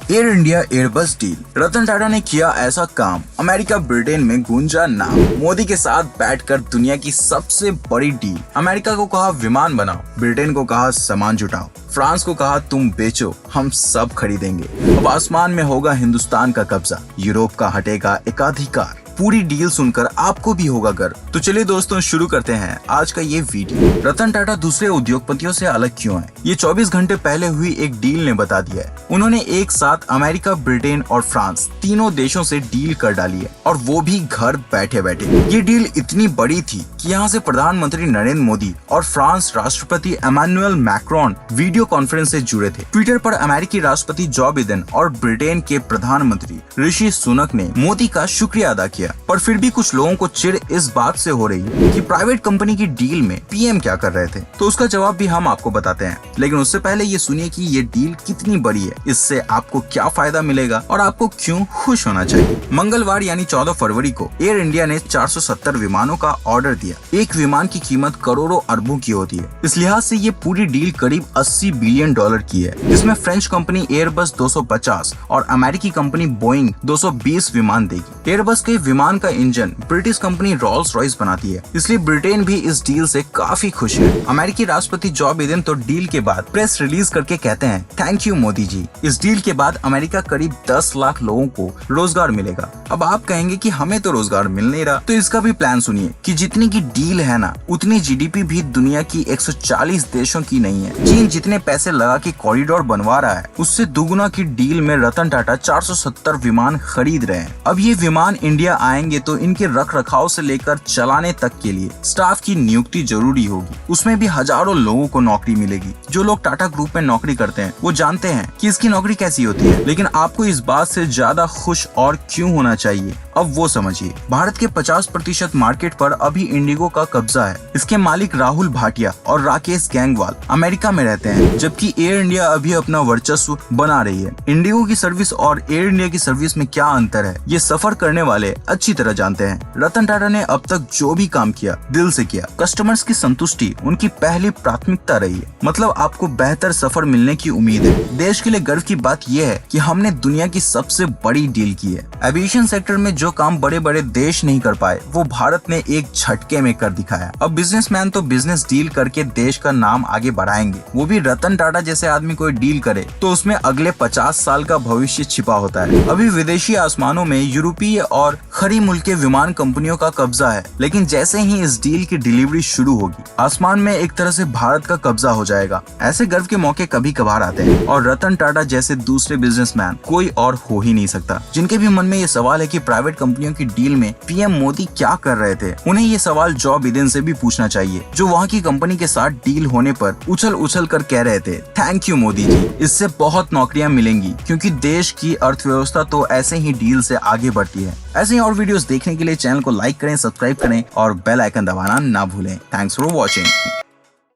Air India Airbus deal. Ratan Tata ने किया ऐसा काम, अमेरिका ब्रिटेन में गूंजा नाम। मोदी के साथ बैठकर दुनिया की सबसे बड़ी डील। अमेरिका को कहा विमान बनाओ, ब्रिटेन को कहा सामान जुटाओ, फ्रांस को कहा तुम बेचो, हम सब खरीदेंगे। अब आसमान में होगा हिंदुस्तान का कब्जा, यूरोप का हटेगा एकाधिकार। पूरी डील सुनकर आपको भी होगा गर्व। तो चलिए दोस्तों शुरू करते हैं आज का ये वीडियो। रतन टाटा दूसरे उद्योगपतियों से अलग क्यों है, ये 24 घंटे पहले हुई एक डील ने बता दिया है। उन्होंने एक साथ अमेरिका, ब्रिटेन और फ्रांस तीनों देशों से डील कर डाली है, और वो भी घर बैठे बैठे। ये डील इतनी बड़ी थी कि यहाँ से प्रधानमंत्री नरेंद्र मोदी और फ्रांस राष्ट्रपति इमैनुअल मैक्रोन वीडियो कॉन्फ्रेंस से जुड़े थे। ट्विटर पर अमेरिकी राष्ट्रपति जो बिडेन और ब्रिटेन के प्रधानमंत्री ऋषि सुनक ने मोदी का शुक्रिया अदा किया। पर फिर भी कुछ लोगों को चिढ़ इस बात से हो रही है कि प्राइवेट कंपनी की डील में पीएम क्या कर रहे थे। तो उसका जवाब भी हम आपको बताते हैं, लेकिन उससे पहले ये सुनिए कि ये डील कितनी बड़ी है, इससे आपको क्या फायदा मिलेगा और आपको क्यों खुश होना चाहिए। मंगलवार यानी 14 फरवरी को एयर इंडिया ने 470 विमानों का ऑर्डर दिया। एक विमान की कीमत करोड़ों अरबों की होती है। इस लिहाज से ये पूरी डील करीब 80 बिलियन डॉलर की है। इसमें फ्रेंच कंपनी एयरबस 250 और अमेरिकी कंपनी बोइंग 220 विमान देगी। एयरबस के विमान का engine British company Rolls Royce बनाती है, इसलिए ब्रिटेन भी इस डील से काफी खुश है। अमेरिकी राष्ट्रपति जो बिडेन तो डील के बाद प्रेस रिलीज करके कहते हैं, थैंक यू मोदी जी। इस डील के बाद अमेरिका करीब 10 लाख लोगों को रोजगार मिलेगा। अब आप कहेंगे कि हमें तो रोजगार मिल नहीं रहा, तो इसका भी प्लान सुनिए कि जितनी की डील है ना, उतनी जीडीपी भी दुनिया की 140 देशों की नहीं है। चीन जितने पैसे लगा के कॉरिडोर बनवा रहा है, उससे दुगुना की डील में रतन टाटा 470 विमान खरीद रहे हैं। अब ये विमान इंडिया आएंगे तो इनके रख रखाव से लेकर चलाने तक के लिए स्टाफ की नियुक्ति जरूरी होगी। उसमें भी हजारों लोगों को नौकरी मिलेगी। जो लोग टाटा ग्रुप में नौकरी करते हैं वो जानते हैं कि इसकी नौकरी कैसी होती है, लेकिन आपको इस बात से ज्यादा खुश और क्यों होना चाहिए, अब वो समझिए। भारत के 50% मार्केट पर अभी इंडिगो का कब्जा है। इसके मालिक राहुल भाटिया और राकेश गैंगवाल अमेरिका में रहते हैं, जबकि एयर इंडिया अभी अपना वर्चस्व बना रही है। इंडिगो की सर्विस और एयर इंडिया की सर्विस में क्या अंतर है, ये सफर करने वाले अच्छी तरह जानते हैं। रतन टाटा ने अब तक जो भी काम किया दिल से किया। कस्टमर्स की संतुष्टि उनकी पहली प्राथमिकता रही है। मतलब आपको बेहतर सफर मिलने की उम्मीद है। देश के लिए गर्व की बात यह है कि हमने दुनिया की सबसे बड़ी डील की है। एविएशन सेक्टर में जो काम बड़े बड़े देश नहीं कर पाए, वो भारत ने एक झटके में कर दिखाया। अब बिजनेसमैन तो बिजनेस डील करके देश का नाम आगे बढ़ाएंगे। वो भी रतन टाटा जैसे आदमी कोई डील करे तो उसमें अगले 50 साल का भविष्य छिपा होता है। अभी विदेशी आसमानों में यूरोपीय और खरी मुल्क के विमान कंपनियों का कब्जा है, लेकिन जैसे ही इस डील की डिलीवरी शुरू होगी, आसमान में एक तरह से भारत का कब्जा हो जाएगा। ऐसे गर्व के मौके कभी कभार आते हैं, और रतन टाटा जैसे दूसरे बिजनेसमैन कोई और हो ही नहीं सकता। जिनके भी मन में ये सवाल है कि प्राइवेट कंपनियों की डील में पीएम मोदी क्या कर रहे थे, उन्हें ये सवाल जो बिडेन से भी पूछना चाहिए, जो वहाँ की कंपनी के साथ डील होने पर उछल उछल कर कह रहे थे, थैंक यू मोदी जी, इससे बहुत नौकरियां मिलेंगी, क्योंकि देश की अर्थव्यवस्था तो ऐसे ही डील से आगे बढ़ती है। ऐसे ही और वीडियोस देखने के लिए चैनल को लाइक करें, सब्सक्राइब करें और बेल आइकन दबाना ना भूलें। Thanks for watching.